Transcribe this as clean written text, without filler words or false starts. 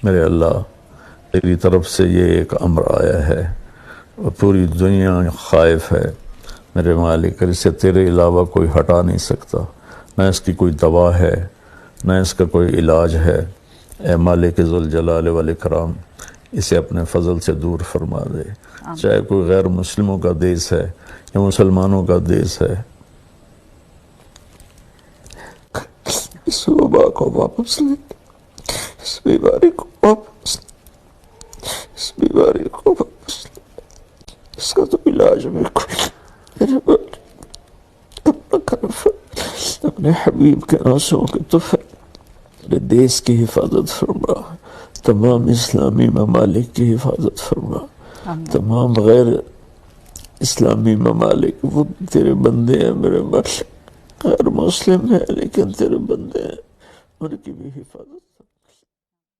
میرے اللہ تیری طرف سے یہ ایک امر آیا ہے اور پوری دنیا خائف ہے میرے مالک، اسے تیرے علاوہ کوئی ہٹا نہیں سکتا، نہ اس کی کوئی دوا ہے نہ اس کا کوئی علاج ہے۔ اے مالک ذوالجلال والاکرام، اسے اپنے فضل سے دور فرما دے، چاہے کوئی غیر مسلموں کا دیس ہے یا مسلمانوں کا دیس ہے۔ اس وبا کو واپس لے، اس بیماری کو واپس لے، اس بیماری کو واپس لے، اس کا تو علاج میں کوئی میرے بھائی اپنا کرف اپنے حبیب کے آنسوں کے طفل میرے دیس کی حفاظت فرما، تمام اسلامی ممالک کی حفاظت فرما، تمام غیر اسلامی ممالک وہ تیرے بندے ہیں میرے مالک، غیر مسلم ہیں لیکن تیرے بندے ہیں، ان کی بھی حفاظت